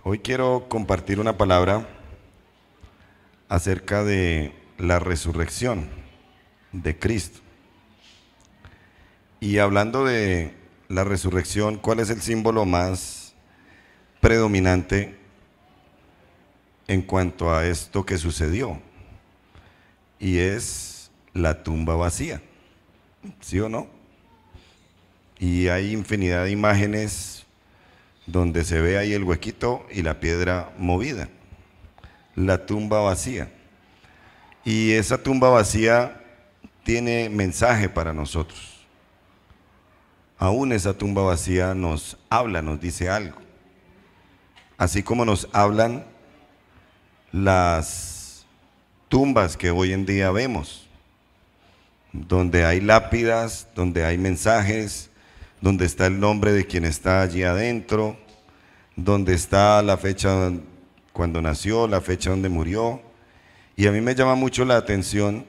Hoy quiero compartir una palabra acerca de la resurrección de Cristo. Y hablando de la resurrección, ¿cuál es el símbolo más predominante en cuanto a esto que sucedió? Y es la tumba vacía, ¿sí o no? Y hay infinidad de imágenes donde se ve ahí el huequito y la piedra movida, la tumba vacía. Y esa tumba vacía tiene mensaje para nosotros. Aún esa tumba vacía nos habla, nos dice algo. Así como nos hablan las tumbas que hoy en día vemos, donde hay lápidas, donde hay mensajes, donde está el nombre de quien está allí adentro, donde está la fecha cuando nació, la fecha donde murió. Y a mí me llama mucho la atención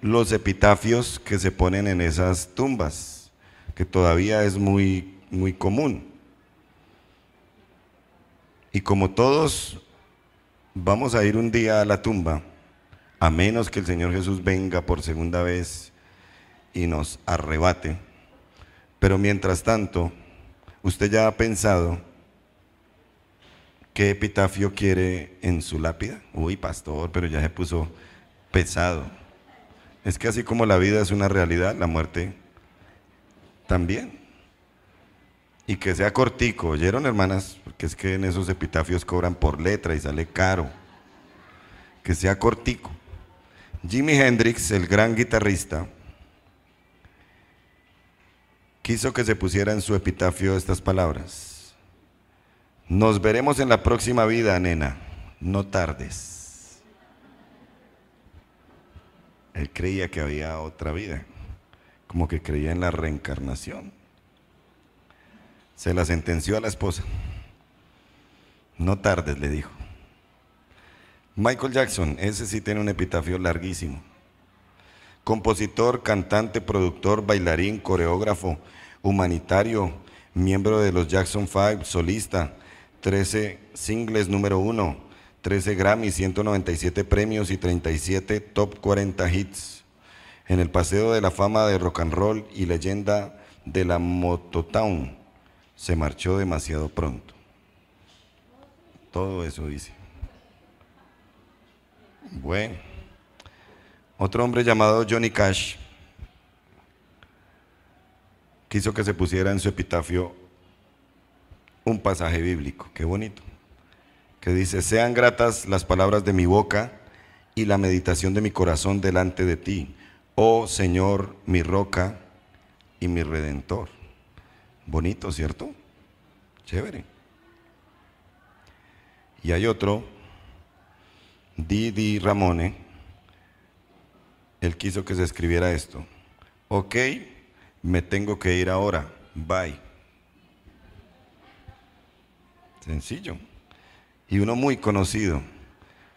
los epitafios que se ponen en esas tumbas, que todavía es muy común. Y como todos vamos a ir un día a la tumba, a menos que el Señor Jesús venga por segunda vez y nos arrebate. Pero mientras tanto, ¿usted ya ha pensado qué epitafio quiere en su lápida? Uy, pastor, pero ya se puso pesado. Es que así como la vida es una realidad, la muerte también. Y que sea cortico, ¿oyeron, hermanas? Porque es que en esos epitafios cobran por letra y sale caro. Que sea cortico. Jimi Hendrix, el gran guitarrista, quiso que se pusiera en su epitafio estas palabras: nos veremos en la próxima vida, nena, no tardes. Él creía que había otra vida, como que creía en la reencarnación. Se la sentenció a la esposa. No tardes, le dijo. Michael Jackson, ese sí tiene un epitafio larguísimo. Compositor, cantante, productor, bailarín, coreógrafo, humanitario, miembro de los Jackson 5, solista, 13 singles número 1, 13 Grammy, 197 premios y 37 top 40 hits. En el Paseo de la Fama de Rock and Roll y leyenda de la Motown, se marchó demasiado pronto. Todo eso dice. Bueno, otro hombre llamado Johnny Cash quiso que se pusiera en su epitafio un pasaje bíblico, qué bonito, que dice: sean gratas las palabras de mi boca y la meditación de mi corazón delante de ti, oh Señor, mi roca y mi redentor. Bonito, ¿cierto? Chévere. Y hay otro, Didi Ramone, él quiso que se escribiera esto: ok, me tengo que ir ahora, bye. Sencillo. Y uno muy conocido,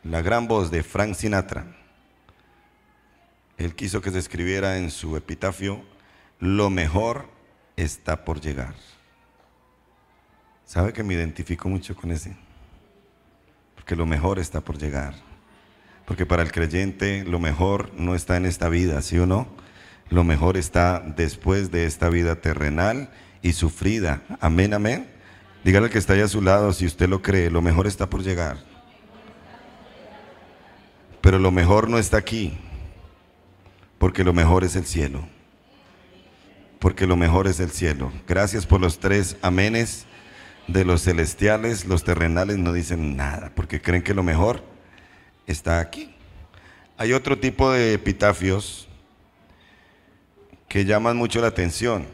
la gran voz de Frank Sinatra, él quiso que se escribiera en su epitafio: lo mejor está por llegar. ¿Sabe que me identifico mucho con ese? Porque lo mejor está por llegar. Porque para el creyente lo mejor no está en esta vida, ¿sí o no? Lo mejor está después de esta vida terrenal y sufrida. Amén, amén. Dígale al que está ahí a su lado, si usted lo cree, lo mejor está por llegar. Pero lo mejor no está aquí, porque lo mejor es el cielo. Porque lo mejor es el cielo. Gracias por los 3 amenes de los celestiales. Los terrenales no dicen nada, porque creen que lo mejor está aquí. Hay otro tipo de epitafios que llaman mucho la atención.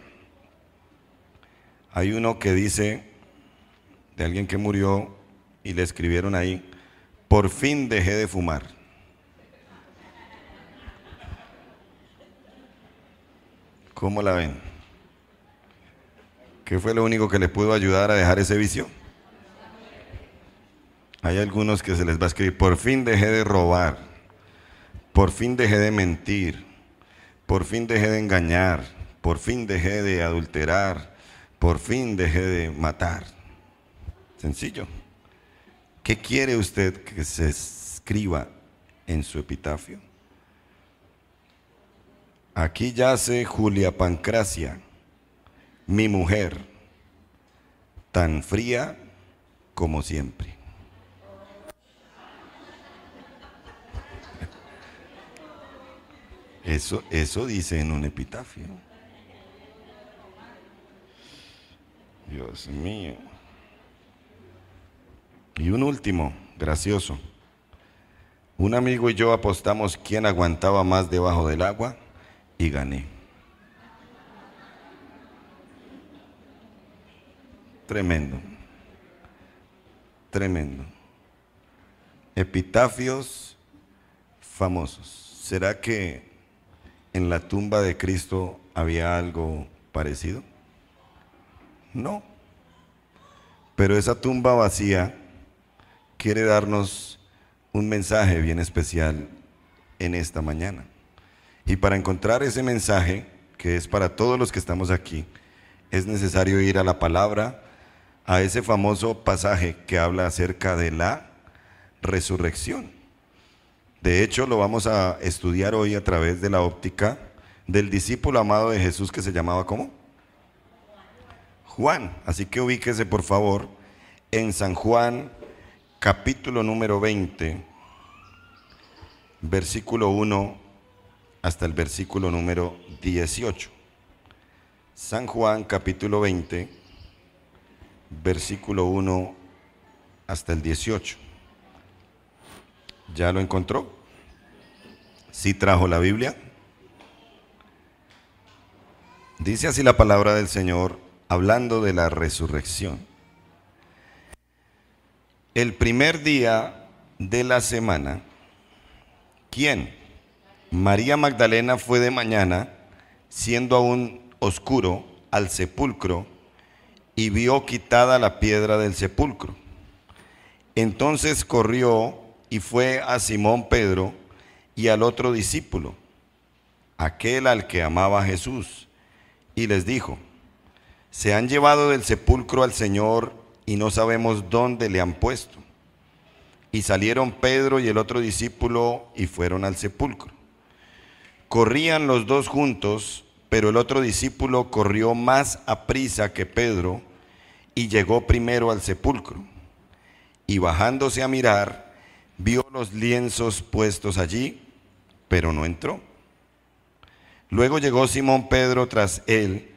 Hay uno que dice de alguien que murió y le escribieron ahí: por fin dejé de fumar. ¿Cómo la ven? ¿Qué fue lo único que le pudo ayudar a dejar ese vicio? Hay algunos que se les va a escribir: por fin dejé de robar, por fin dejé de mentir, por fin dejé de engañar, por fin dejé de adulterar, por fin dejé de matar. Sencillo. ¿Qué quiere usted que se escriba en su epitafio? Aquí yace Julia Pancracia, mi mujer, tan fría como siempre. Eso dice en un epitafio. Dios mío. Y un último, gracioso. Un amigo y yo apostamos quién aguantaba más debajo del agua y gané. Tremendo. Tremendo. Epitafios famosos. ¿Será que en la tumba de Cristo había algo parecido? No. Pero esa tumba vacía quiere darnos un mensaje bien especial en esta mañana. Y para encontrar ese mensaje, que es para todos los que estamos aquí, es necesario ir a la palabra, a ese famoso pasaje que habla acerca de la resurrección. De hecho, lo vamos a estudiar hoy a través de la óptica del discípulo amado de Jesús que se llamaba ¿cómo? Juan. Así que ubíquese por favor en San Juan, capítulo número 20, versículo 1 hasta el versículo número 18. San Juan, capítulo 20, versículo 1 hasta el 18. ¿Ya lo encontró? ¿Sí trajo la Biblia? Dice así la palabra del Señor, hablando de la resurrección. El primer día de la semana, ¿quién? María Magdalena fue de mañana, siendo aún oscuro, al sepulcro y vio quitada la piedra del sepulcro. Entonces corrió y fue a Simón Pedro y al otro discípulo, aquel al que amaba Jesús, y les dijo: se han llevado del sepulcro al Señor y no sabemos dónde le han puesto. Y salieron Pedro y el otro discípulo y fueron al sepulcro. Corrían los dos juntos, pero el otro discípulo corrió más aprisa que Pedro y llegó primero al sepulcro. Y bajándose a mirar, vio los lienzos puestos allí, pero no entró. Luego llegó Simón Pedro tras él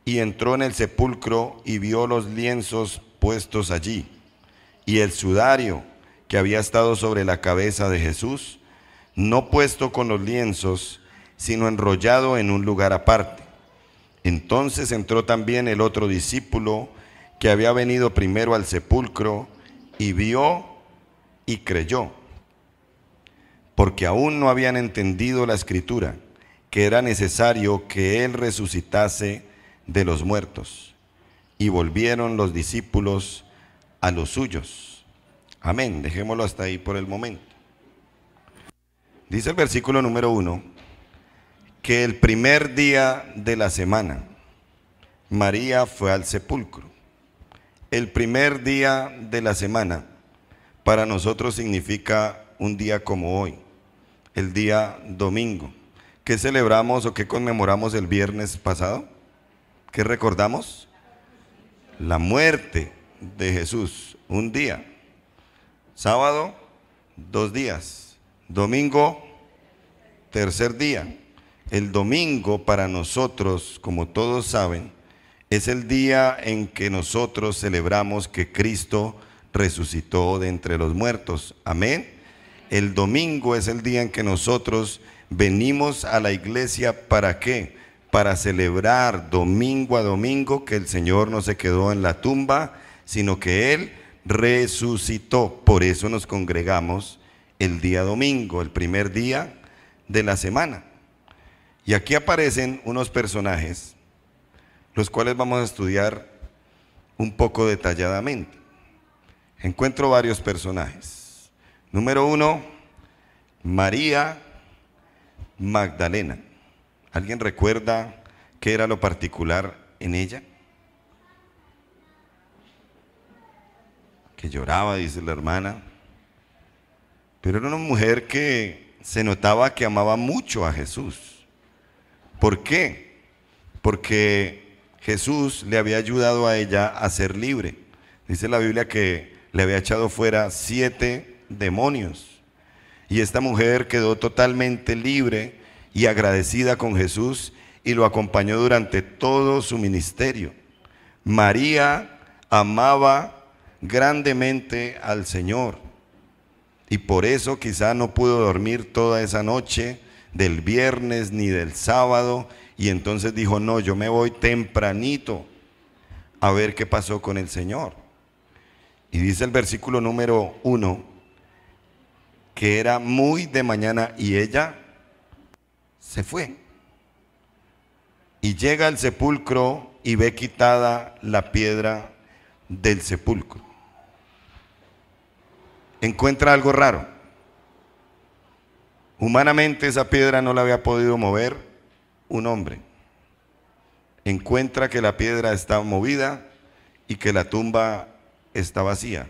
y entró en el sepulcro y vio los lienzos puestos allí y el sudario que había estado sobre la cabeza de Jesús, no puesto con los lienzos, sino enrollado en un lugar aparte. Entonces entró también el otro discípulo que había venido primero al sepulcro y vio y creyó, porque aún no habían entendido la escritura, que era necesario que él resucitase de los muertos. Y volvieron los discípulos a los suyos. Amén. Dejémoslo hasta ahí por el momento. Dice el versículo número 1 que el primer día de la semana María fue al sepulcro. El primer día de la semana para nosotros significa un día como hoy, el día domingo. ¿Qué celebramos o qué conmemoramos el viernes pasado? ¿Qué recordamos? La muerte de Jesús, un día. Sábado, 2 días. Domingo, tercer día. El domingo para nosotros, como todos saben, es el día en que nosotros celebramos que Cristo resucitó de entre los muertos. Amén. El domingo es el día en que nosotros venimos a la iglesia. ¿Para qué? Para celebrar domingo a domingo que el Señor no se quedó en la tumba, sino que Él resucitó. Por eso nos congregamos el día domingo, el primer día de la semana. Y aquí aparecen unos personajes, los cuales vamos a estudiar un poco detalladamente. Encuentro varios personajes. Número 1, María Magdalena. ¿Alguien recuerda qué era lo particular en ella? Que lloraba, dice la hermana. pero era una mujer que se notaba que amaba mucho a Jesús. ¿Por qué? Porque Jesús le había ayudado a ella a ser libre. Dice la Biblia que le había echado fuera 7 demonios. Y esta mujer quedó totalmente libre y agradecida con Jesús y lo acompañó durante todo su ministerio. María amaba grandemente al Señor y por eso quizá no pudo dormir toda esa noche del viernes ni del sábado, y entonces dijo: no, yo me voy tempranito a ver qué pasó con el Señor. Y dice el versículo número 1 que era muy de mañana y ella se fue. Y llega al sepulcro y ve quitada la piedra del sepulcro. Encuentra algo raro. Humanamente esa piedra no la había podido mover un hombre. Encuentra que la piedra está movida y que la tumba está vacía.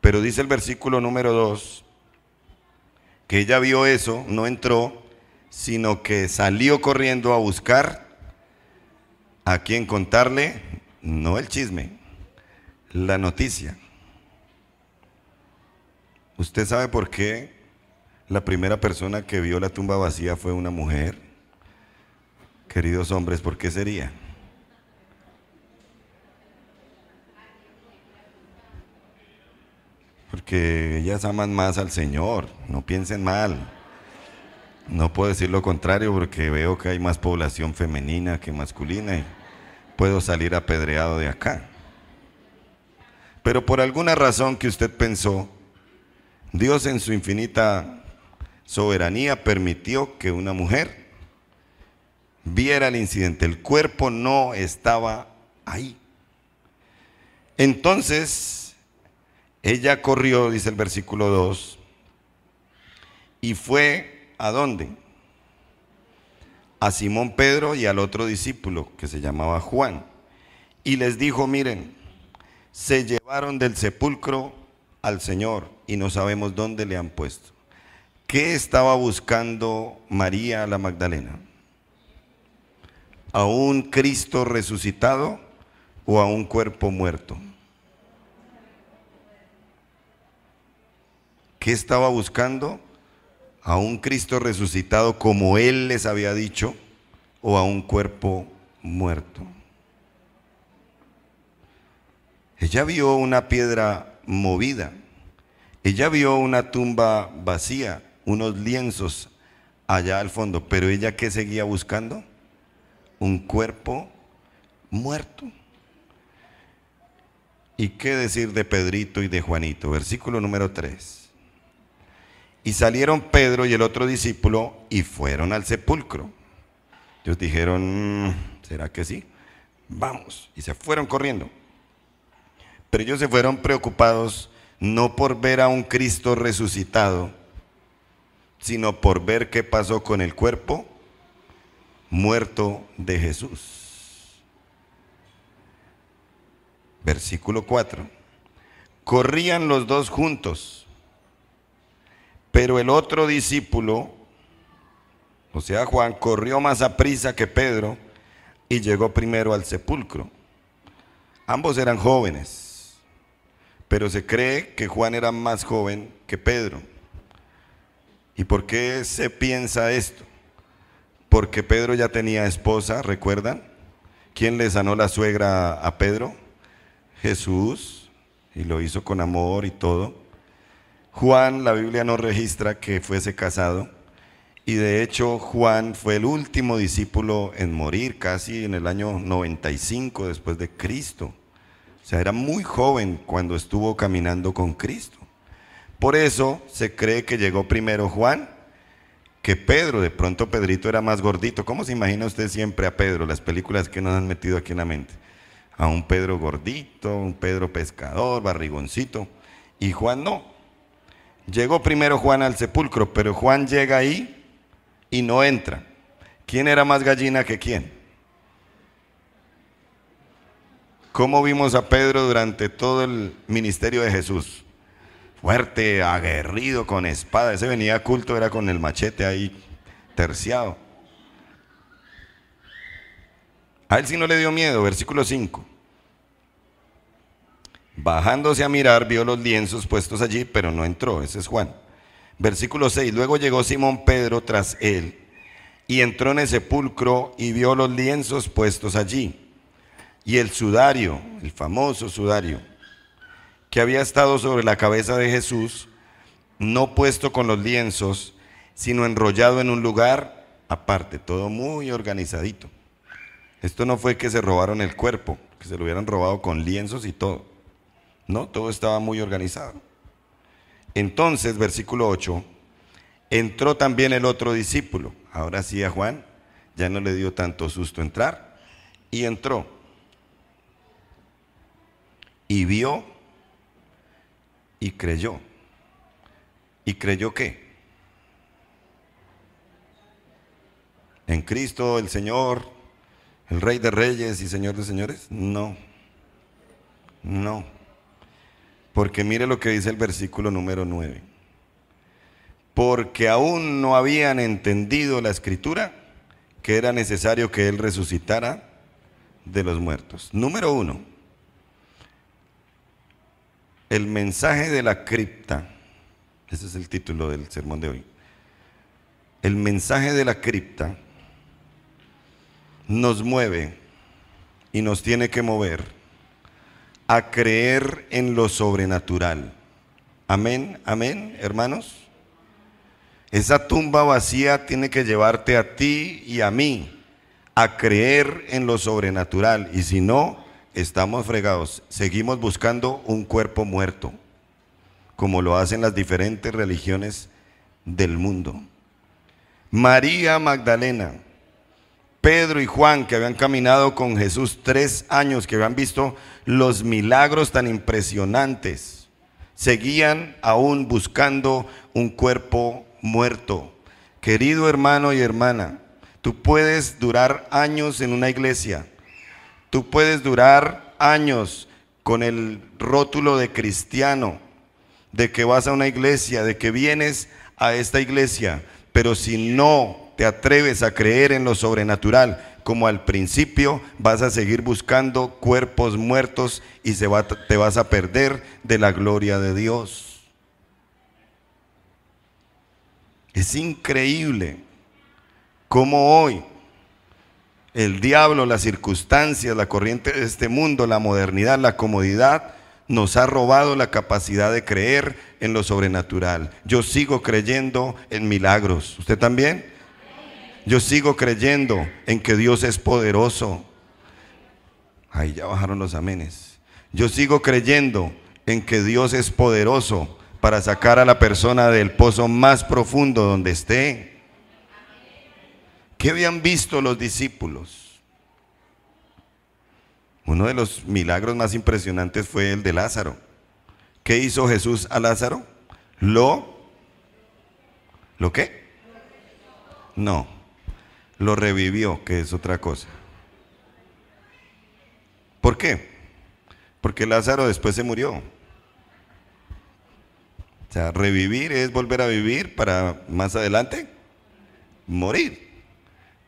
Pero dice el versículo número 2 que ella vio eso, no entró, sino que salió corriendo a buscar a quien contarle, no el chisme, la noticia. ¿Usted sabe por qué la primera persona que vio la tumba vacía fue una mujer? Queridos hombres, ¿por qué sería? Porque ellas aman más al Señor, no piensen mal. No puedo decir lo contrario porque veo que hay más población femenina que masculina y puedo salir apedreado de acá. Pero por alguna razón que usted pensó, Dios en su infinita soberanía permitió que una mujer viera el incidente. El cuerpo no estaba ahí. Entonces, ella corrió, dice el versículo 2, y fue ¿a dónde? A Simón Pedro y al otro discípulo que se llamaba Juan. Y les dijo: miren, se llevaron del sepulcro al Señor y no sabemos dónde le han puesto. ¿Qué estaba buscando María la Magdalena? ¿A un Cristo resucitado o a un cuerpo muerto? ¿Qué estaba buscando? ¿A un Cristo resucitado como Él les había dicho o a un cuerpo muerto? Ella vio una piedra movida, ella vio una tumba vacía, unos lienzos allá al fondo, pero ella ¿qué seguía buscando? Un cuerpo muerto. ¿Y qué decir de Pedrito y de Juanito? Versículo número 3. Y salieron Pedro y el otro discípulo y fueron al sepulcro. Ellos dijeron: ¿será que sí? Vamos. Y se fueron corriendo. Pero ellos se fueron preocupados no por ver a un Cristo resucitado, sino por ver qué pasó con el cuerpo muerto de Jesús. Versículo 4. Corrían los dos juntos. Pero el otro discípulo, o sea Juan, corrió más aprisa que Pedro y llegó primero al sepulcro. Ambos eran jóvenes, pero se cree que Juan era más joven que Pedro. ¿Y por qué se piensa esto? Porque Pedro ya tenía esposa, ¿recuerdan? ¿Quién le sanó la suegra a Pedro? Jesús, y lo hizo con amor y todo. Juan, la Biblia no registra que fuese casado, y de hecho Juan fue el último discípulo en morir, casi en el año 95 después de Cristo. O sea, era muy joven cuando estuvo caminando con Cristo. Por eso se cree que llegó primero Juan que Pedro. De pronto Pedrito era más gordito. ¿Cómo se imagina usted siempre a Pedro? Las películas que nos han metido aquí en la mente. A un Pedro gordito, un Pedro pescador, barrigoncito. Y Juan no. Llegó primero Juan al sepulcro, pero Juan llega ahí y no entra. ¿Quién era más gallina que quién? ¿Cómo vimos a Pedro durante todo el ministerio de Jesús? fuerte, aguerrido, con espada. Ese venía a culto, era con el machete ahí terciado. A él sí no le dio miedo, versículo 5. Bajándose a mirar, vio los lienzos puestos allí, pero no entró. Ese es Juan. Versículo 6. Luego llegó Simón Pedro tras él y entró en el sepulcro y vio los lienzos puestos allí. Y el sudario, el famoso sudario, que había estado sobre la cabeza de Jesús, no puesto con los lienzos, sino enrollado en un lugar aparte, todo muy organizadito. Esto no fue que se robaron el cuerpo, que se lo hubieran robado con lienzos y todo. No, todo estaba muy organizado. Entonces, versículo 8, entró también el otro discípulo. Ahora sí a Juan ya no le dio tanto susto entrar. Y entró. Y vio y creyó. ¿Y creyó qué? ¿En Cristo el Señor, el Rey de Reyes y Señor de Señores? No, no. Porque mire lo que dice el versículo número 9. Porque aún no habían entendido la Escritura, que era necesario que Él resucitara de los muertos. Número 1. El mensaje de la cripta. Ese es el título del sermón de hoy. El mensaje de la cripta nos mueve y nos tiene que mover a creer en lo sobrenatural. Amén, amén, hermanos. Esa tumba vacía tiene que llevarte a ti y a mí a creer en lo sobrenatural. Y si no, estamos fregados. Seguimos buscando un cuerpo muerto, como lo hacen las diferentes religiones del mundo. María Magdalena, Pedro y Juan, que habían caminado con Jesús 3 años, que habían visto los milagros tan impresionantes, seguían aún buscando un cuerpo muerto. Querido hermano y hermana, tú puedes durar años en una iglesia, tú puedes durar años con el rótulo de cristiano, de que vas a una iglesia, de que vienes a esta iglesia, pero si no te atreves a creer en lo sobrenatural, como al principio, vas a seguir buscando cuerpos muertos y te vas a perder de la gloria de Dios. Es increíble cómo hoy el diablo, las circunstancias, la corriente de este mundo, la modernidad, la comodidad, nos ha robado la capacidad de creer en lo sobrenatural. Yo sigo creyendo en milagros. ¿Usted también? Yo sigo creyendo en que Dios es poderoso. Ahí ya bajaron los amenes. Yo sigo creyendo en que Dios es poderoso para sacar a la persona del pozo más profundo donde esté. ¿Qué habían visto los discípulos? Uno de los milagros más impresionantes fue el de Lázaro. ¿Qué hizo Jesús a Lázaro? ¿Lo qué? No, lo revivió, que es otra cosa. ¿Por qué? Porque Lázaro después se murió. O sea, revivir es volver a vivir para más adelante morir.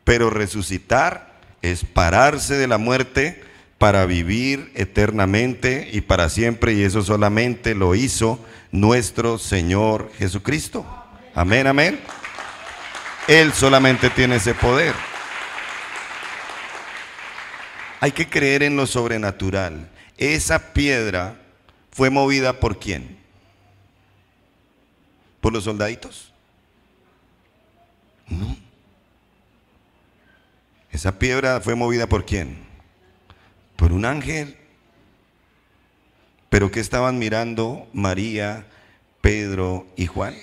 Pero resucitar es pararse de la muerte para vivir eternamente y para siempre, y eso solamente lo hizo nuestro Señor Jesucristo. Amén, amén. Él solamente tiene ese poder. Hay que creer en lo sobrenatural. Esa piedra fue movida ¿por quién? ¿Por los soldaditos? No. Esa piedra fue movida ¿por quién? Por un ángel. ¿Pero qué estaban mirando María, Pedro y Juan?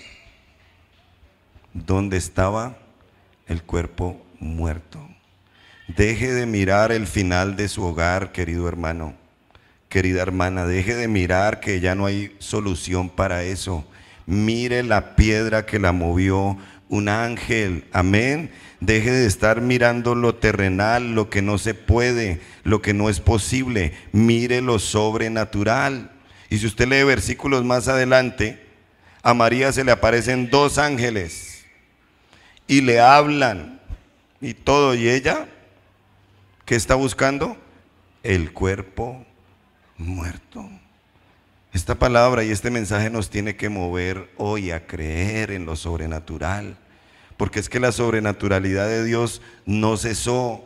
¿Dónde estaba el cuerpo muerto? Deje de mirar el final de su hogar, querido hermano, querida hermana. Deje de mirar que ya no hay solución para eso. Mire la piedra que la movió un ángel. Amén. Deje de estar mirando lo terrenal, lo que no se puede, lo que no es posible. Mire lo sobrenatural. Y si usted lee versículos más adelante, a María se le aparecen dos ángeles y le hablan y todo. Y ella, ¿qué está buscando? El cuerpo muerto. Esta palabra y este mensaje nos tiene que mover hoy a creer en lo sobrenatural, porque es que la sobrenaturalidad de Dios no cesó,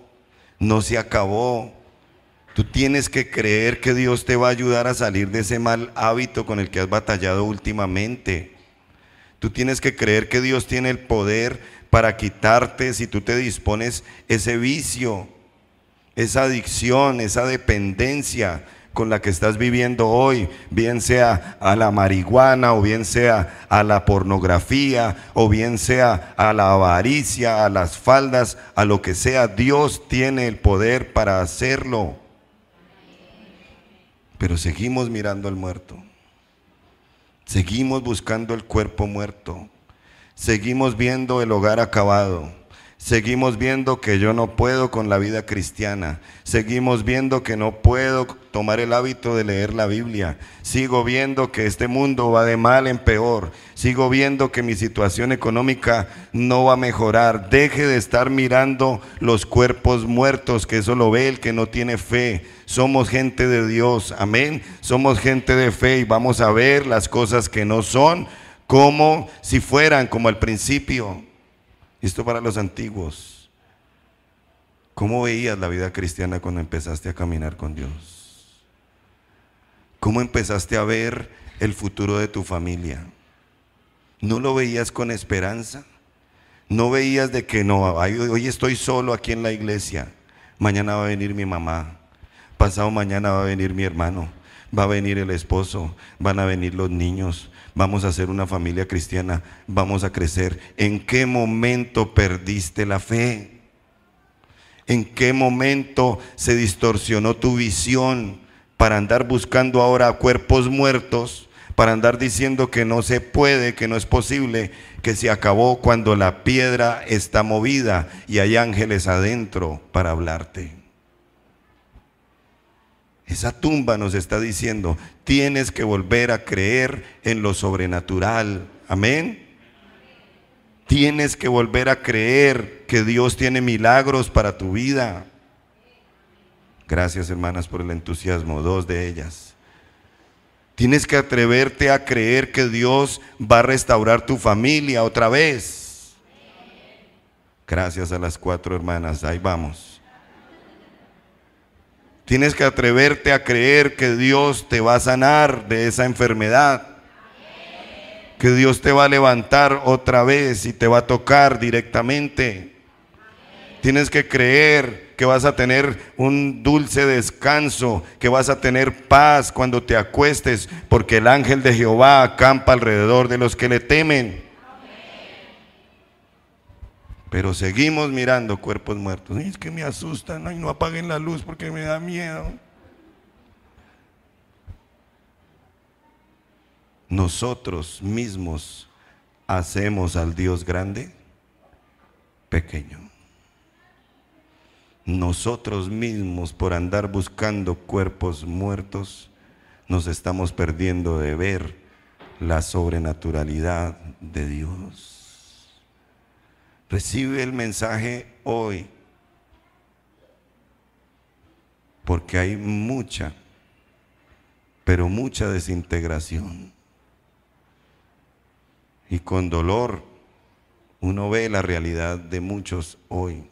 no se acabó. Tú tienes que creer que Dios te va a ayudar a salir de ese mal hábito con el que has batallado últimamente. Tú tienes que creer que Dios tiene el poder para quitarte, si tú te dispones, ese vicio, esa adicción, esa dependencia con la que estás viviendo hoy, bien sea a la marihuana, o bien sea a la pornografía, o bien sea a la avaricia, a las faldas, a lo que sea. Dios tiene el poder para hacerlo. Pero seguimos mirando al muerto, seguimos buscando el cuerpo muerto, seguimos viendo el hogar acabado, seguimos viendo que yo no puedo con la vida cristiana, seguimos viendo que no puedo tomar el hábito de leer la Biblia, sigo viendo que este mundo va de mal en peor, sigo viendo que mi situación económica no va a mejorar. Deje de estar mirando los cuerpos muertos, que eso lo ve el que no tiene fe. Somos gente de Dios, amén, somos gente de fe y vamos a ver las cosas que no son como si fueran como al principio. Esto para los antiguos. ¿Cómo veías la vida cristiana cuando empezaste a caminar con Dios? ¿Cómo empezaste a ver el futuro de tu familia? ¿No lo veías con esperanza? ¿No veías de que no, hoy estoy solo aquí en la iglesia, mañana va a venir mi mamá, pasado mañana va a venir mi hermano, va a venir el esposo, van a venir los niños, vamos a ser una familia cristiana, vamos a crecer? ¿En qué momento perdiste la fe? ¿En qué momento se distorsionó tu visión para andar buscando ahora cuerpos muertos, para andar diciendo que no se puede, que no es posible, que se acabó, cuando la piedra está movida y hay ángeles adentro para hablarte? Esa tumba nos está diciendo, tienes que volver a creer en lo sobrenatural, amén. Tienes que volver a creer que Dios tiene milagros para tu vida. Gracias, hermanas, por el entusiasmo, dos de ellas. Tienes que atreverte a creer que Dios va a restaurar tu familia otra vez. Gracias a las 4 hermanas, ahí vamos. Tienes que atreverte a creer que Dios te va a sanar de esa enfermedad, que Dios te va a levantar otra vez y te va a tocar directamente. Tienes que creer que vas a tener un dulce descanso, que vas a tener paz cuando te acuestes, porque el ángel de Jehová acampa alrededor de los que le temen. Pero seguimos mirando cuerpos muertos. Es que me asustan, ay, no apaguen la luz porque me da miedo. Nosotros mismos hacemos al Dios grande pequeño. Nosotros mismos, por andar buscando cuerpos muertos, nos estamos perdiendo de ver la sobrenaturalidad de Dios. Recibe el mensaje hoy, porque hay mucha, pero mucha desintegración. Y con dolor uno ve la realidad de muchos hoy.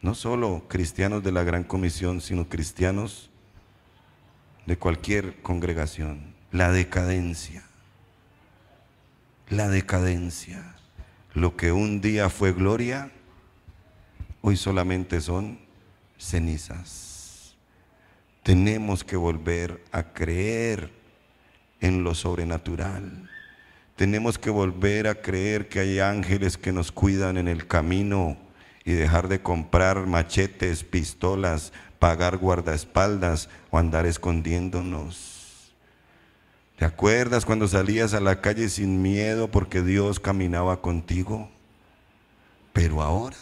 No solo cristianos de la Gran Comisión, sino cristianos de cualquier congregación. La decadencia. La decadencia. Lo que un día fue gloria, hoy solamente son cenizas. Tenemos que volver a creer en lo sobrenatural. Tenemos que volver a creer que hay ángeles que nos cuidan en el camino y dejar de comprar machetes, pistolas, pagar guardaespaldas o andar escondiéndonos. ¿Te acuerdas cuando salías a la calle sin miedo porque Dios caminaba contigo? Pero ahora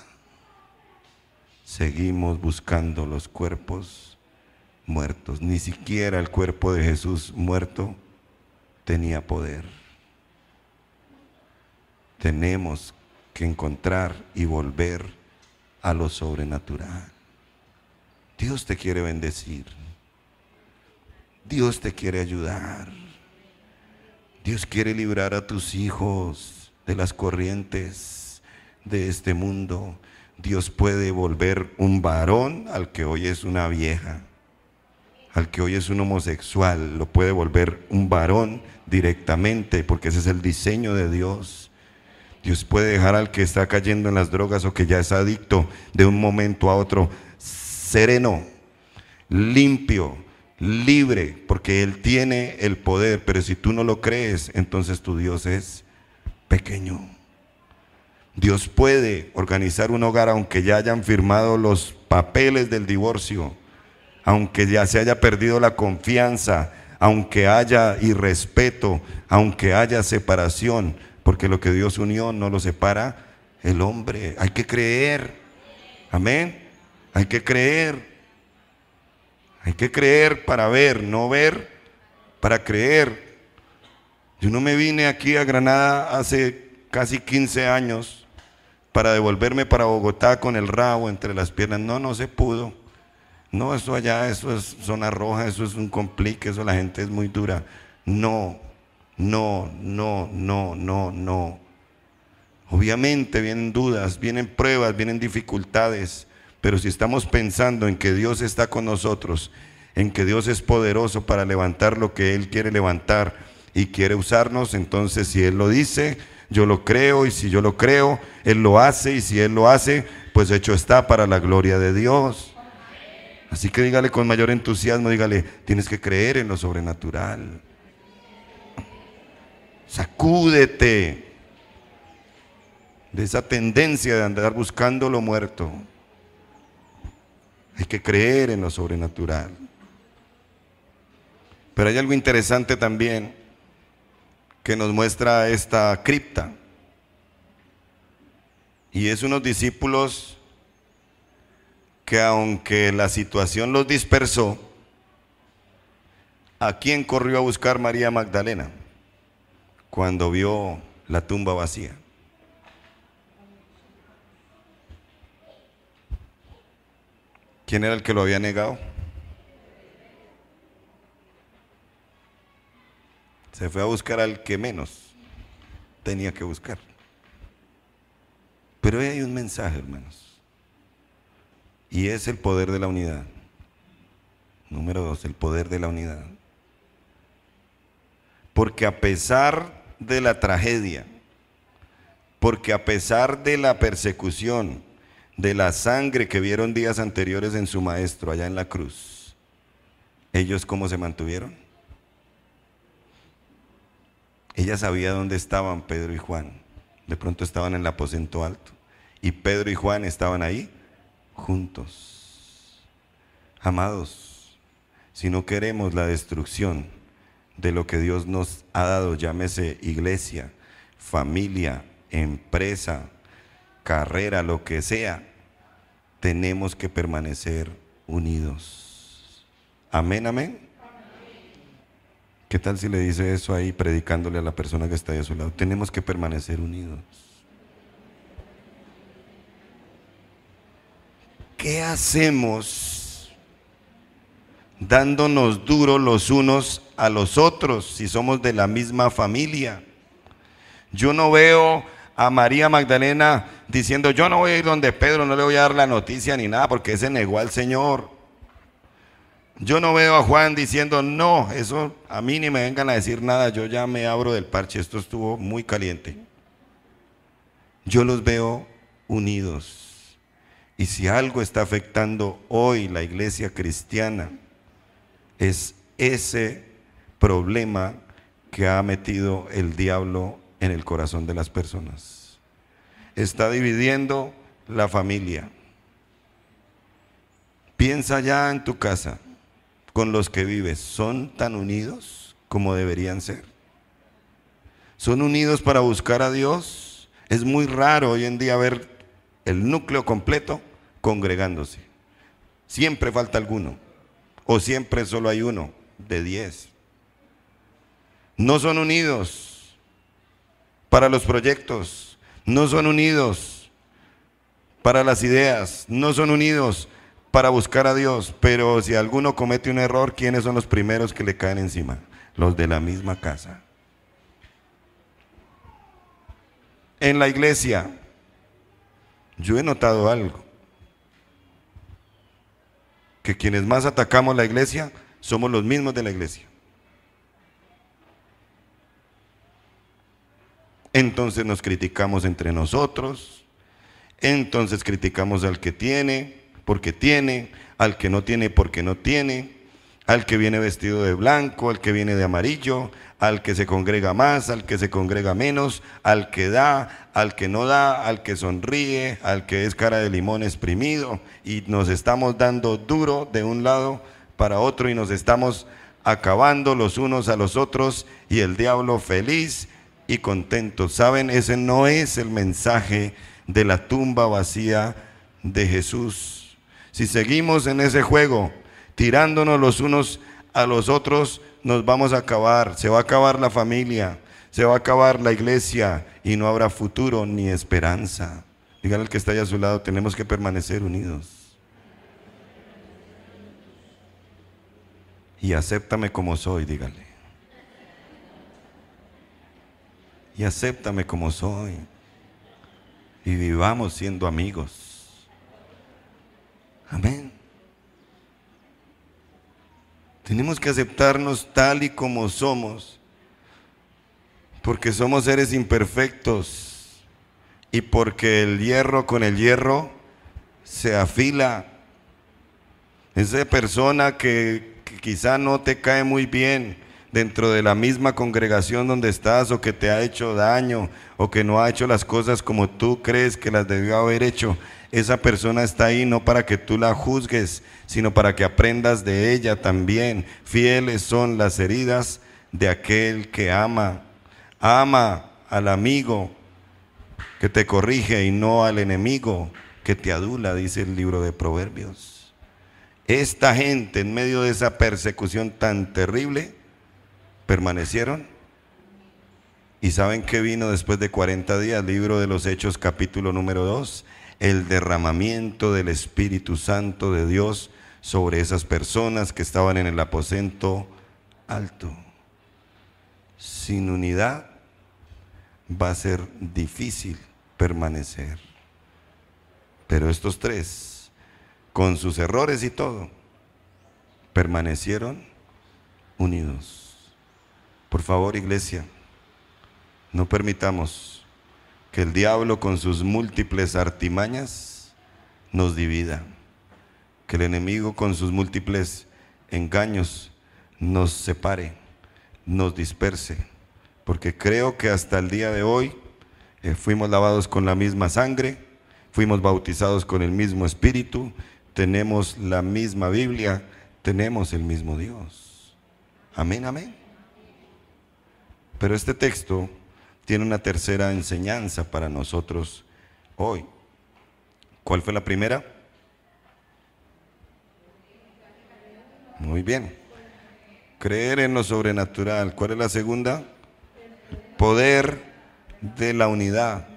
seguimos buscando los cuerpos muertos. Ni siquiera el cuerpo de Jesús muerto tenía poder. Tenemos que encontrar y volver a lo sobrenatural. Dios te quiere bendecir. Dios te quiere ayudar. Dios quiere librar a tus hijos de las corrientes de este mundo. Dios puede volver un varón al que hoy es una vieja, al que hoy es un homosexual, lo puede volver un varón directamente, porque ese es el diseño de Dios. Dios puede dejar al que está cayendo en las drogas o que ya es adicto de un momento a otro sereno, limpio, libre, porque Él tiene el poder. Pero si tú no lo crees, entonces tu Dios es pequeño. Dios puede organizar un hogar aunque ya hayan firmado los papeles del divorcio, aunque ya se haya perdido la confianza, aunque haya irrespeto, aunque haya separación, porque lo que Dios unió no lo separa el hombre. Hay que creer, amén, hay que creer. Hay que creer para ver, no ver para creer. Yo no me vine aquí a Granada hace casi 15 años para devolverme para Bogotá con el rabo entre las piernas. No se pudo. No, eso allá, eso es zona roja, eso es un complique, eso la gente es muy dura. No. Obviamente vienen dudas, vienen pruebas, vienen dificultades, pero si estamos pensando en que Dios está con nosotros, en que Dios es poderoso para levantar lo que Él quiere levantar y quiere usarnos, entonces si Él lo dice, yo lo creo, y si yo lo creo, Él lo hace, y si Él lo hace, pues hecho está para la gloria de Dios. Así que dígale con mayor entusiasmo, dígale, tienes que creer en lo sobrenatural. Sacúdete de esa tendencia de andar buscando lo muerto. Hay que creer en lo sobrenatural. Pero hay algo interesante también que nos muestra esta cripta, y es unos discípulos que, aunque la situación los dispersó, ¿a quién corrió a buscar María Magdalena cuando vio la tumba vacía? ¿Quién era el que lo había negado? Se fue a buscar al que menos tenía que buscar. Pero ahí hay un mensaje, hermanos, y es el poder de la unidad. Número 2, el poder de la unidad. Porque a pesar de la tragedia, porque a pesar de la persecución, de la sangre que vieron días anteriores en su maestro allá en la cruz, ¿ellos cómo se mantuvieron? Ella sabía dónde estaban Pedro y Juan. De pronto estaban en el aposento alto, y Pedro y Juan estaban ahí juntos. Amados, si no queremos la destrucción de lo que Dios nos ha dado, llámese iglesia, familia, empresa, carrera, lo que sea, tenemos que permanecer unidos. Amén, amén. ¿Qué tal si le dice eso ahí predicándole a la persona que está ahí a su lado? Tenemos que permanecer unidos. ¿Qué hacemos dándonos duro los unos a los otros si somos de la misma familia? Yo no veo a María Magdalena diciendo, yo no voy a ir donde Pedro, no le voy a dar la noticia ni nada porque se negó al Señor. Yo no veo a Juan diciendo, no, eso a mí ni me vengan a decir nada, yo ya me abro del parche, esto estuvo muy caliente. Yo los veo unidos. Y si algo está afectando hoy la iglesia cristiana, es ese problema que ha metido el diablo en el corazón de las personas. Está dividiendo la familia. Piensa ya en tu casa. Con los que vives, ¿son tan unidos como deberían ser? ¿Son unidos para buscar a Dios? Es muy raro hoy en día ver el núcleo completo congregándose. Siempre falta alguno. ¿O siempre solo hay uno de 10? No son unidos para los proyectos, no son unidos para las ideas, no son unidos para buscar a Dios. Pero si alguno comete un error, ¿quiénes son los primeros que le caen encima? Los de la misma casa. En la iglesia, yo he notado algo, que quienes más atacamos la iglesia somos los mismos de la iglesia. Entonces nos criticamos entre nosotros, entonces criticamos al que tiene, porque tiene, al que no tiene, porque no tiene, al que viene vestido de blanco, al que viene de amarillo, al que se congrega más, al que se congrega menos, al que da, al que no da, al que sonríe, al que es cara de limón exprimido, y nos estamos dando duro de un lado para otro y nos estamos acabando los unos a los otros, y el diablo feliz y contento. ¿Saben? Ese no es el mensaje de la tumba vacía de Jesús. Si seguimos en ese juego, tirándonos los unos a los otros, nos vamos a acabar. Se va a acabar la familia, se va a acabar la iglesia y no habrá futuro ni esperanza. Dígale al que está ahí a su lado, tenemos que permanecer unidos. Y acéptame como soy, dígale. Y acéptame como soy. Y vivamos siendo amigos. Amén. Tenemos que aceptarnos tal y como somos, porque somos seres imperfectos y porque el hierro con el hierro se afila. Esa persona que quizá no te cae muy bien dentro de la misma congregación donde estás, o que te ha hecho daño, o que no ha hecho las cosas como tú crees que las debió haber hecho, esa persona está ahí no para que tú la juzgues, sino para que aprendas de ella también. Fieles son las heridas de aquel que ama. Ama al amigo que te corrige y no al enemigo que te adula, dice el libro de Proverbios. Esta gente, en medio de esa persecución tan terrible, permanecieron. ¿Y saben qué vino después de 40 días? Libro de los Hechos, capítulo número 2. El derramamiento del Espíritu Santo de Dios sobre esas personas que estaban en el aposento alto. Sin unidad va a ser difícil permanecer. Pero estos tres, con sus errores y todo, permanecieron unidos. Por favor, iglesia, no permitamos que el diablo con sus múltiples artimañas nos divida, que el enemigo con sus múltiples engaños nos separe, nos disperse, porque creo que hasta el día de hoy fuimos lavados con la misma sangre, fuimos bautizados con el mismo Espíritu, tenemos la misma Biblia, tenemos el mismo Dios. Amén, amén. Pero este texto tiene una tercera enseñanza para nosotros hoy. ¿Cuál fue la primera? Muy bien. Creer en lo sobrenatural. ¿Cuál es la segunda? Poder de la unidad.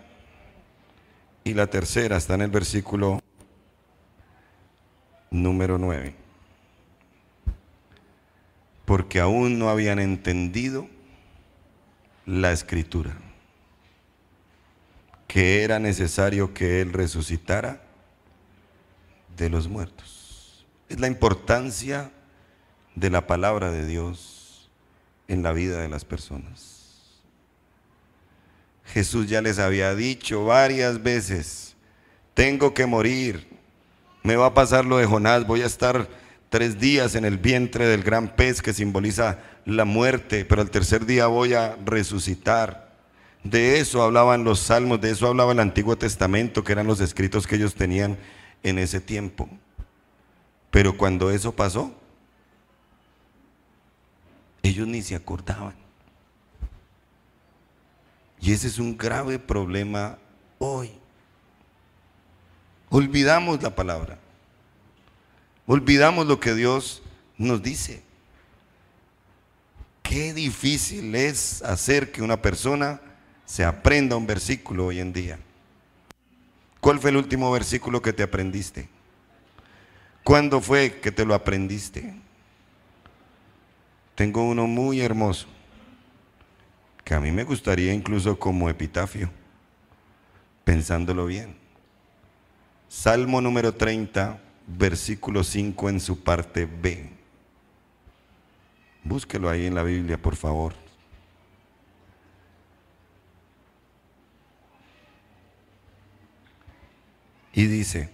Y la tercera está en el versículo número 9. Porque aún no habían entendido la Escritura, que era necesario que Él resucitara de los muertos. Es la importancia de la palabra de Dios en la vida de las personas. Jesús ya les había dicho varias veces: tengo que morir, me va a pasar lo de Jonás, voy a estar 3 días en el vientre del gran pez que simboliza la muerte, pero al tercer día voy a resucitar. De eso hablaban los salmos, de eso hablaba el Antiguo Testamento, que eran los escritos que ellos tenían en ese tiempo. Pero cuando eso pasó, ellos ni se acordaban. Y ese es un grave problema hoy. Olvidamos la palabra, olvidamos lo que Dios nos dice. Qué difícil es hacer que una persona se aprenda un versículo hoy en día. ¿Cuál fue el último versículo que te aprendiste? ¿Cuándo fue que te lo aprendiste? Tengo uno muy hermoso, que a mí me gustaría incluso como epitafio, pensándolo bien. Salmo número 30, versículo 5 en su parte B. Búsquelo ahí en la Biblia, por favor. Y dice,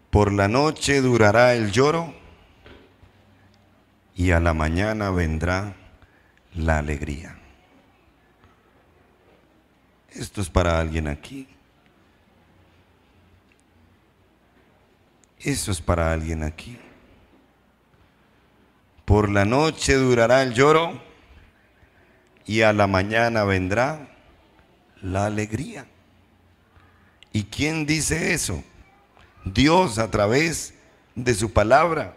por la noche durará el lloro y a la mañana vendrá la alegría. Esto es para alguien aquí. Eso es para alguien aquí. Por la noche durará el lloro y a la mañana vendrá la alegría. ¿Y quién dice eso? Dios a través de su palabra.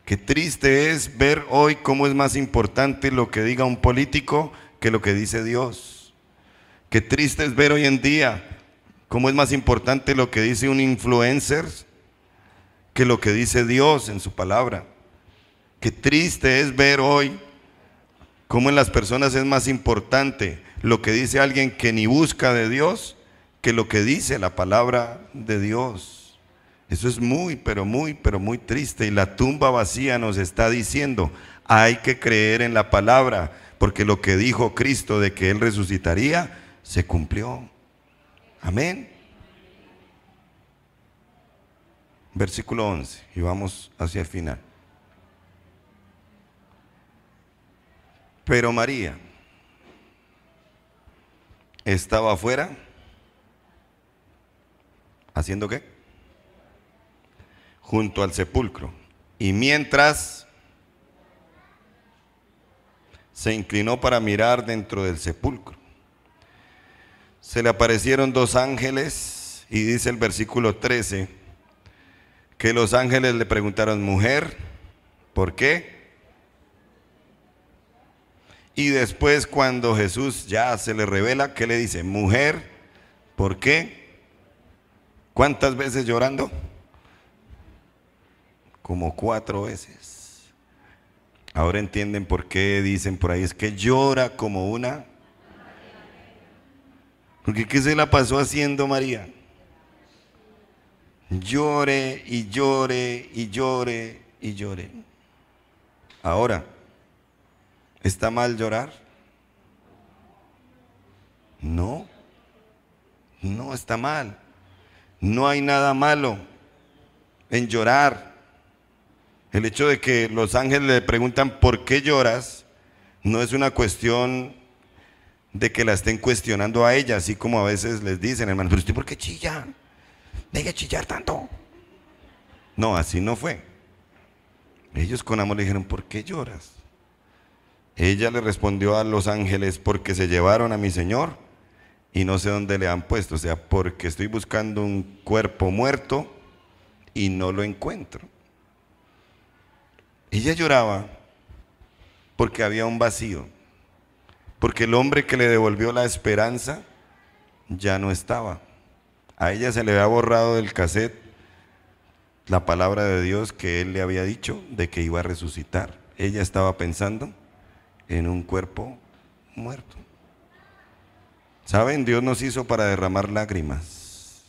Qué triste es ver hoy cómo es más importante lo que diga un político que lo que dice Dios. Qué triste es ver hoy en día cómo es más importante lo que dice un influencer que lo que dice Dios en su palabra. Qué triste es ver hoy cómo en las personas es más importante lo que dice alguien que ni busca de Dios que lo que dice la palabra de Dios. Eso es muy, pero muy triste. Y la tumba vacía nos está diciendo, hay que creer en la palabra, porque lo que dijo Cristo de que Él resucitaría, se cumplió. Amén. Versículo 11, y vamos hacia el final. Pero María estaba afuera, ¿haciendo qué? Junto al sepulcro. Y mientras se inclinó para mirar dentro del sepulcro, se le aparecieron dos ángeles, y dice el versículo 13, que los ángeles le preguntaron, mujer, ¿por qué? Y después cuando Jesús ya se le revela, ¿qué le dice? Mujer, ¿por qué? ¿Cuántas veces llorando? Como 4 veces. Ahora entienden por qué dicen por ahí, es que llora como una. Porque ¿qué se la pasó haciendo María? Llore y llore y llore y llore. Ahora, ¿está mal llorar? No, no está mal. No hay nada malo en llorar. El hecho de que los ángeles le preguntan ¿por qué lloras? No es una cuestión de que la estén cuestionando a ella, así como a veces les dicen, hermano, pero usted ¿por qué chilla? Deje de chillar tanto. No, así no fue. Ellos con amor le dijeron, ¿por qué lloras? Ella le respondió a los ángeles, porque se llevaron a mi Señor y no sé dónde le han puesto, o sea, porque estoy buscando un cuerpo muerto y no lo encuentro. Ella lloraba porque había un vacío, porque el hombre que le devolvió la esperanza ya no estaba. A ella se le había borrado del cassette la palabra de Dios que él le había dicho de que iba a resucitar. Ella estaba pensando en un cuerpo muerto. ¿Saben? Dios nos hizo para derramar lágrimas.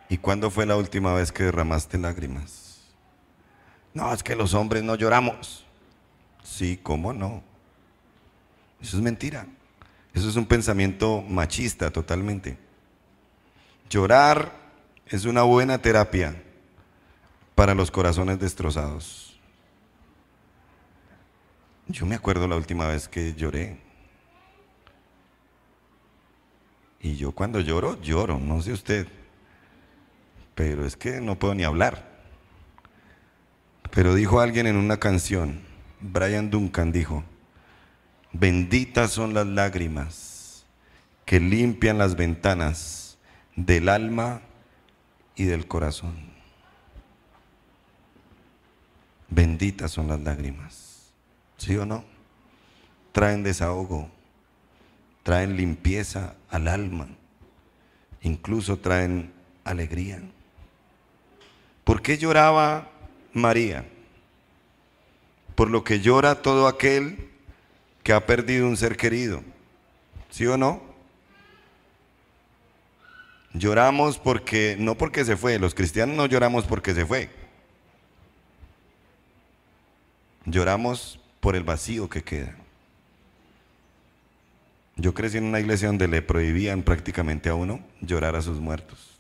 ¿Y cuándo fue la última vez que derramaste lágrimas? No, es que los hombres no lloramos. Sí, ¿cómo no? Eso es mentira. Eso es un pensamiento machista totalmente. Llorar es una buena terapia para los corazones destrozados. Yo me acuerdo la última vez que lloré. Y yo cuando lloro, lloro, no sé usted. Pero es que no puedo ni hablar. Pero dijo alguien en una canción, Brian Duncan dijo, benditas son las lágrimas que limpian las ventanas del alma y del corazón. benditas son las lágrimas. ¿Sí o no? Traen desahogo, traen limpieza al alma, incluso traen alegría. ¿Por qué lloraba María? Por lo que llora todo aquel que ha perdido un ser querido. ¿Sí o no? Lloramos porque, no porque se fue, los cristianos no lloramos porque se fue. Lloramos por el vacío que queda. Yo crecí en una iglesia donde le prohibían prácticamente a uno llorar a sus muertos.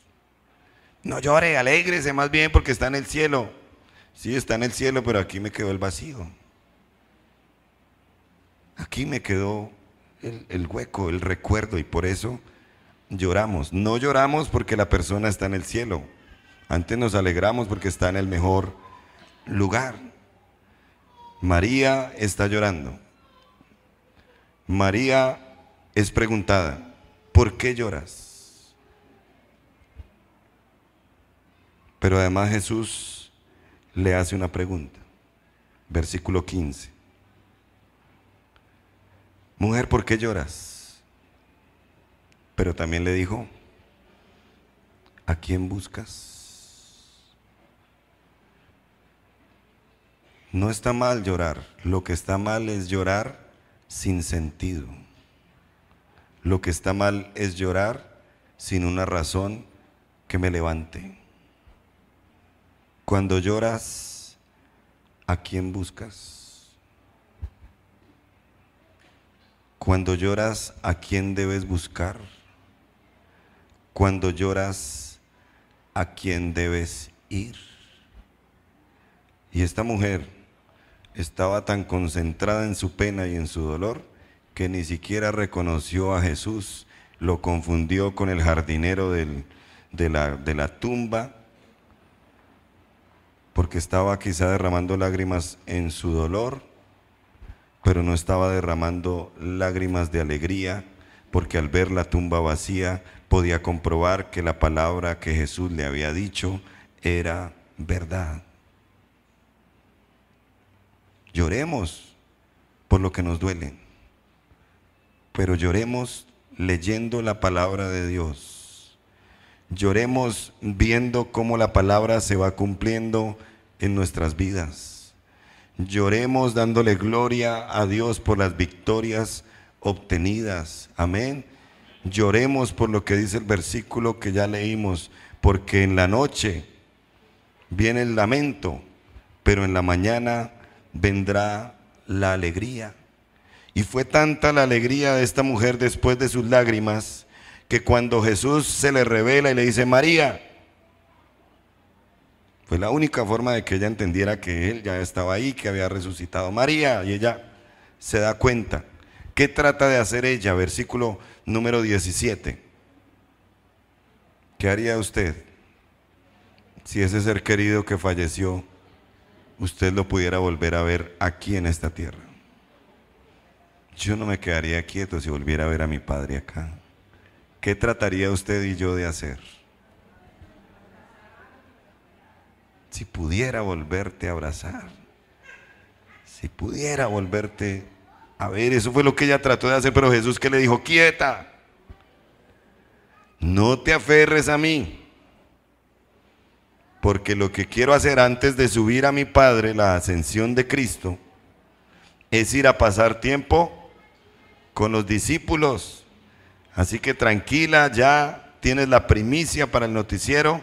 No llore, alégrese más bien porque está en el cielo. Sí, está en el cielo, pero aquí me quedó el vacío. Aquí me quedó el hueco, el recuerdo, y por eso lloramos. No lloramos porque la persona está en el cielo. Antes nos alegramos porque está en el mejor lugar. María está llorando. María es preguntada, ¿por qué lloras? Pero además Jesús le hace una pregunta. Versículo 15. Mujer, ¿por qué lloras? Pero también le dijo, ¿a quién buscas? No está mal llorar, lo que está mal es llorar sin sentido. Lo que está mal es llorar sin una razón que me levante. Cuando lloras, ¿a quién buscas? Cuando lloras, ¿a quién debes buscar? Cuando lloras, ¿a quién debes ir? Y esta mujer estaba tan concentrada en su pena y en su dolor que ni siquiera reconoció a Jesús, lo confundió con el jardinero de la tumba, porque estaba quizá derramando lágrimas en su dolor, pero no estaba derramando lágrimas de alegría, porque al ver la tumba vacía podía comprobar que la palabra que Jesús le había dicho era verdad. Lloremos por lo que nos duele, pero lloremos leyendo la palabra de Dios. Lloremos viendo cómo la palabra se va cumpliendo en nuestras vidas. Lloremos dándole gloria a Dios por las victorias obtenidas. Amén. Lloremos por lo que dice el versículo que ya leímos, porque en la noche viene el lamento, pero en la mañana vendrá la alegría. Y fue tanta la alegría de esta mujer después de sus lágrimas, que cuando Jesús se le revela y le dice, María, fue la única forma de que ella entendiera que él ya estaba ahí, que había resucitado. María, y ella se da cuenta. ¿Qué trata de hacer ella? Versículo número 17. ¿Qué haría usted si ese ser querido que falleció, usted lo pudiera volver a ver aquí en esta tierra? Yo no me quedaría quieto si volviera a ver a mi padre acá. ¿Qué trataría usted y yo de hacer? Si pudiera volverte a abrazar, si pudiera volverte a ver. Eso fue lo que ella trató de hacer, pero Jesús, ¿qué le dijo? Quieta, no te aferres a mí, porque lo que quiero hacer antes de subir a mi Padre, la ascensión de Cristo, es ir a pasar tiempo con los discípulos. Así que tranquila, ya tienes la primicia para el noticiero,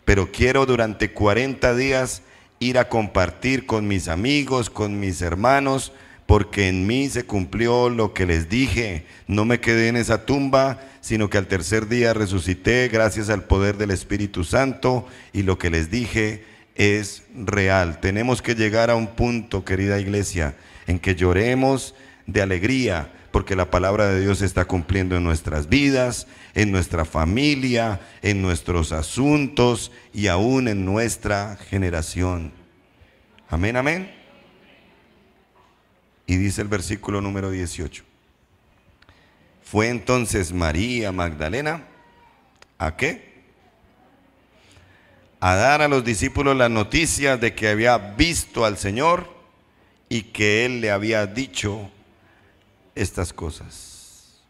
pero quiero durante 40 días ir a compartir con mis amigos, con mis hermanos, porque en mí se cumplió lo que les dije. No me quedé en esa tumba, sino que al tercer día resucité gracias al poder del Espíritu Santo, y lo que les dije es real. Tenemos que llegar a un punto, querida iglesia, en que lloremos de alegría, porque la palabra de Dios se está cumpliendo en nuestras vidas, en nuestra familia, en nuestros asuntos y aún en nuestra generación. Amén, amén. Y dice el versículo número 18. Fue entonces María Magdalena, ¿a qué? a dar a los discípulos las noticias de que había visto al Señor y que Él le había dicho estas cosas.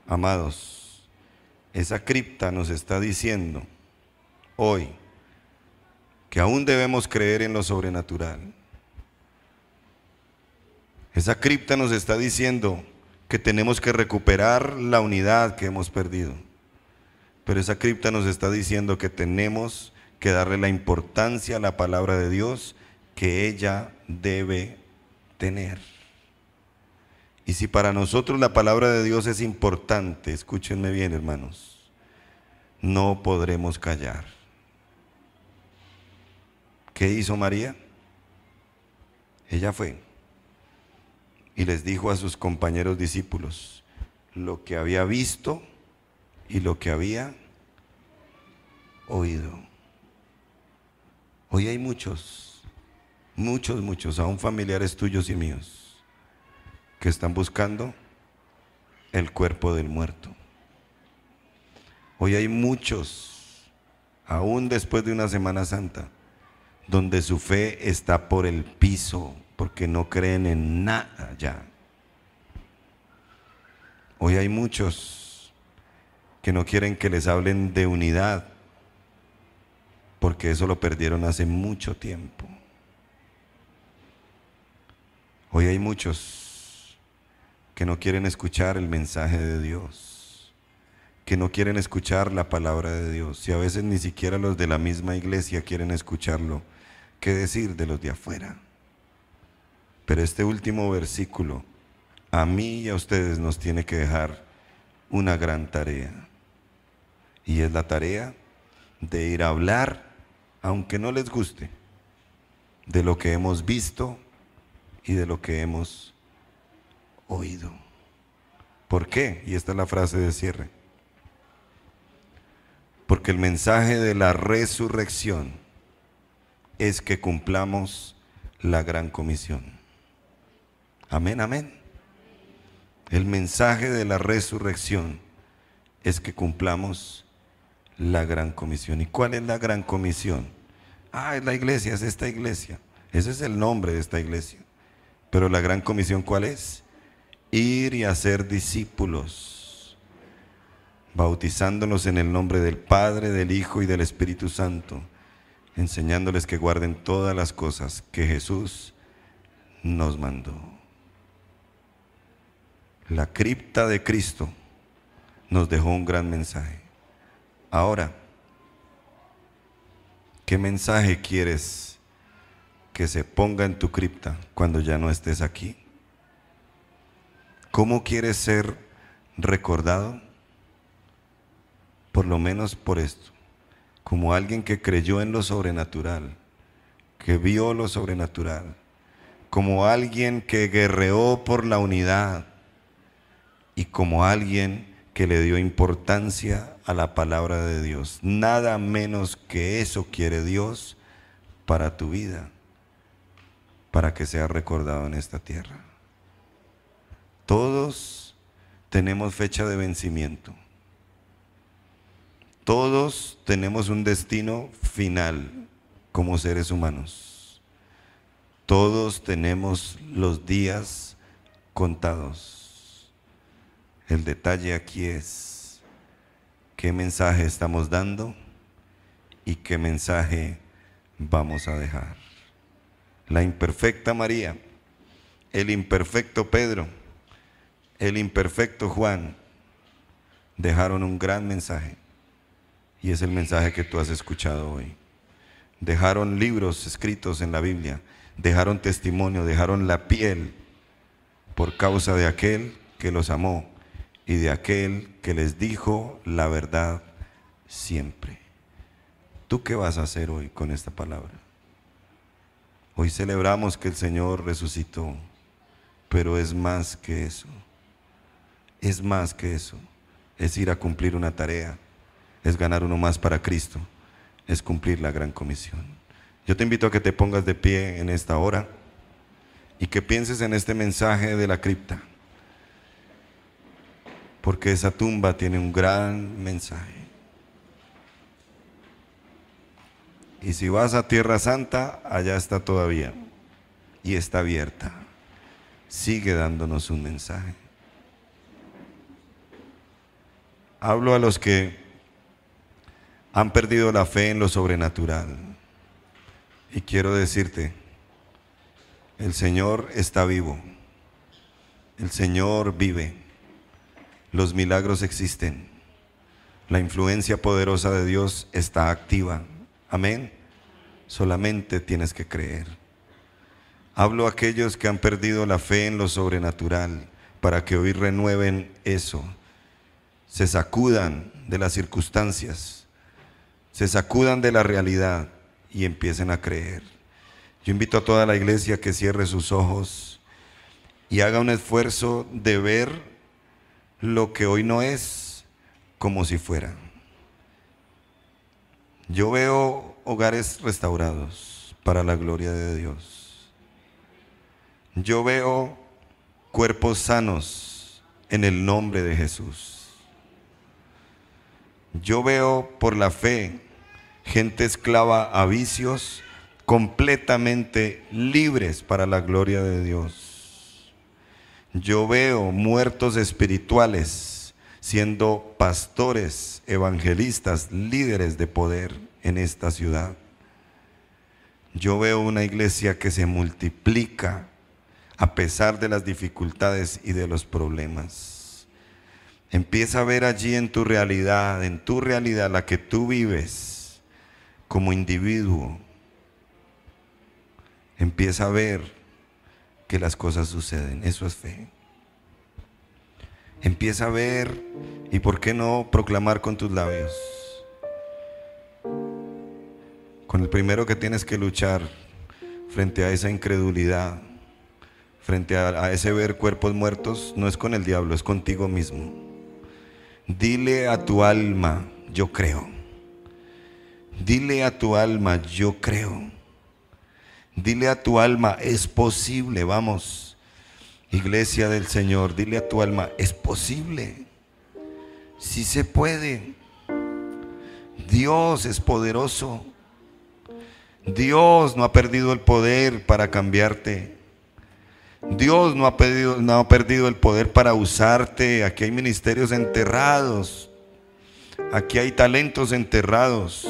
Amados, esa cripta nos está diciendo hoy que aún debemos creer en lo sobrenatural. Esa cripta nos está diciendo que tenemos que recuperar la unidad que hemos perdido. Pero esa cripta nos está diciendo que tenemos que darle la importancia a la palabra de Dios que ella debe tener. Y si para nosotros la palabra de Dios es importante, escúchenme bien, hermanos, no podremos callar. ¿Qué hizo María? Ella fue y les dijo a sus compañeros discípulos lo que había visto y lo que había oído. Hoy hay muchos, aún familiares tuyos y míos, que están buscando el cuerpo del muerto. Hoy hay muchos, aún después de una Semana Santa, donde su fe está por el piso, porque no creen en nada ya. Hoy hay muchos que no quieren que les hablen de unidad, porque eso lo perdieron hace mucho tiempo. Hoy hay muchos que no quieren escuchar el mensaje de Dios, que no quieren escuchar la palabra de Dios, y a veces ni siquiera los de la misma iglesia quieren escucharlo. ¿Qué decir de los de afuera? Pero este último versículo a mí y a ustedes nos tiene que dejar una gran tarea, y es la tarea de ir a hablar, aunque no les guste, de lo que hemos visto y de lo que hemos oído. ¿Por qué? Y esta es la frase de cierre. Porque el mensaje de la resurrección es que cumplamos la gran comisión. Amén, amén. El mensaje de la resurrección es que cumplamos la gran comisión. ¿Y cuál es la gran comisión? Es la iglesia, es esta iglesia. Ese es el nombre de esta iglesia. Pero la gran comisión, ¿cuál es? Ir y hacer discípulos, bautizándonos en el nombre del Padre, del Hijo y del Espíritu Santo, enseñándoles que guarden todas las cosas que Jesús nos mandó. La cripta de Cristo nos dejó un gran mensaje. Ahora, ¿qué mensaje quieres que se ponga en tu cripta cuando ya no estés aquí? ¿Cómo quieres ser recordado? Por lo menos por esto, como alguien que creyó en lo sobrenatural, que vio lo sobrenatural, como alguien que guerreó por la unidad y como alguien que le dio importancia a la palabra de Dios. Nada menos que eso quiere Dios para tu vida, para que seas recordado en esta tierra. Todos tenemos fecha de vencimiento. Todos tenemos un destino final como seres humanos. Todos tenemos los días contados. El detalle aquí es qué mensaje estamos dando y qué mensaje vamos a dejar. La imperfecta María, el imperfecto Pedro, el imperfecto Juan dejaron un gran mensaje. Y es el mensaje que tú has escuchado hoy. Dejaron libros escritos en la Biblia, dejaron testimonio, dejaron la piel por causa de aquel que los amó y de aquel que les dijo la verdad siempre. ¿Tú qué vas a hacer hoy con esta palabra? Hoy celebramos que el Señor resucitó, pero es más que eso. Es más que eso. Es ir a cumplir una tarea. Es ganar uno más para Cristo, es cumplir la gran comisión. Yo te invito a que te pongas de pie en esta hora y que pienses en este mensaje de la cripta, porque esa tumba tiene un gran mensaje. Y si vas a Tierra Santa, allá está todavía. Y está abierta. Sigue dándonos un mensaje. Hablo a los que han perdido la fe en lo sobrenatural. Y quiero decirte, el Señor está vivo. El Señor vive. Los milagros existen. La influencia poderosa de Dios está activa. Amén. Solamente tienes que creer. Hablo a aquellos que han perdido la fe en lo sobrenatural, para que hoy renueven eso. Se sacudan de las circunstancias, se sacudan de la realidad y empiecen a creer. Yo invito a toda la iglesia que cierre sus ojos y haga un esfuerzo de ver lo que hoy no es como si fuera. Yo veo hogares restaurados para la gloria de Dios. Yo veo cuerpos sanos en el nombre de Jesús. Yo veo por la fe gente esclava a vicios completamente libres para la gloria de Dios. Yo veo muertos espirituales siendo pastores, evangelistas, líderes de poder en esta ciudad. Yo veo una iglesia que se multiplica a pesar de las dificultades y de los problemas. Empieza a ver allí en tu realidad, la que tú vives como individuo. Empieza a ver que las cosas suceden. Eso es fe. Empieza a ver, y por qué no proclamar con tus labios. Con el primero que tienes que luchar frente a esa incredulidad, frente a ese ver cuerpos muertos, no es con el diablo, es contigo mismo. Dile a tu alma, yo creo. Dile a tu alma, yo creo. Dile a tu alma, es posible. Vamos, iglesia del Señor, dile a tu alma, es posible. Sí se puede. Dios es poderoso. Dios no ha perdido el poder para cambiarte. Dios no ha perdido el poder para usarte. Aquí hay ministerios enterrados. Aquí hay talentos enterrados.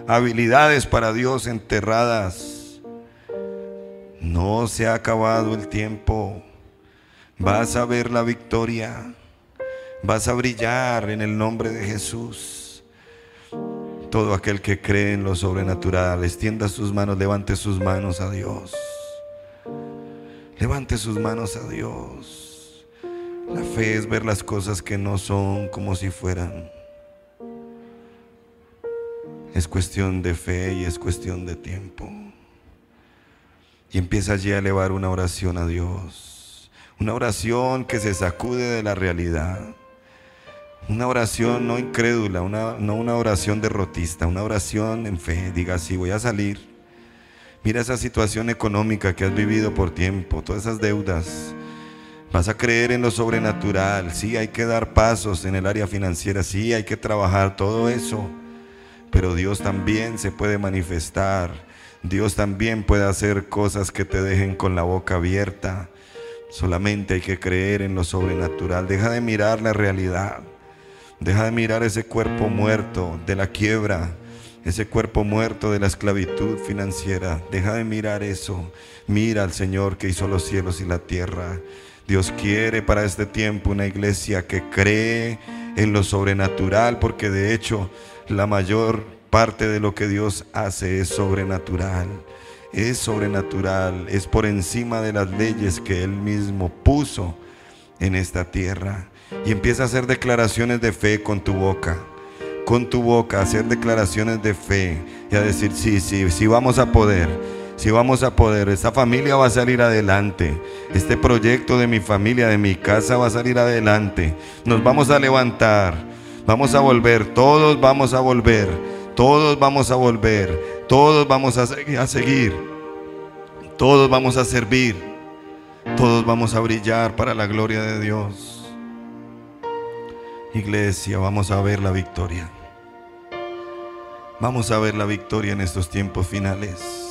Habilidades para Dios enterradas. No se ha acabado el tiempo. Vas a ver la victoria. Vas a brillar en el nombre de Jesús. Todo aquel que cree en lo sobrenatural, extienda sus manos, levante sus manos a Dios. Levante sus manos a Dios. La fe es ver las cosas que no son como si fueran. Es cuestión de fe y es cuestión de tiempo. Y empieza allí a elevar una oración a Dios. Una oración que se sacude de la realidad. Una oración no incrédula, no una oración derrotista, una oración en fe. Diga, sí, voy a salir. Mira esa situación económica que has vivido por tiempo, todas esas deudas. Vas a creer en lo sobrenatural. Sí, hay que dar pasos en el área financiera. Sí, hay que trabajar todo eso. Pero Dios también se puede manifestar. Dios también puede hacer cosas que te dejen con la boca abierta. Solamente hay que creer en lo sobrenatural. Deja de mirar la realidad. Deja de mirar ese cuerpo muerto de la quiebra. Ese cuerpo muerto de la esclavitud financiera. Deja de mirar eso. Mira al Señor que hizo los cielos y la tierra. Dios quiere para este tiempo una iglesia que cree en lo sobrenatural, porque de hecho la mayor parte de lo que Dios hace es sobrenatural. Es sobrenatural, es por encima de las leyes que Él mismo puso en esta tierra. Y empieza a hacer declaraciones de fe con tu boca. Con tu boca, hacer declaraciones de fe y a decir, sí, vamos a poder. Sí, vamos a poder. Esta familia va a salir adelante. Este proyecto de mi familia, de mi casa va a salir adelante. Nos vamos a levantar. Vamos a volver. Todos vamos a volver. Todos vamos a volver. Todos vamos a seguir. Todos vamos a servir. Todos vamos a brillar para la gloria de Dios. Iglesia, vamos a ver la victoria. Vamos a ver la victoria en estos tiempos finales.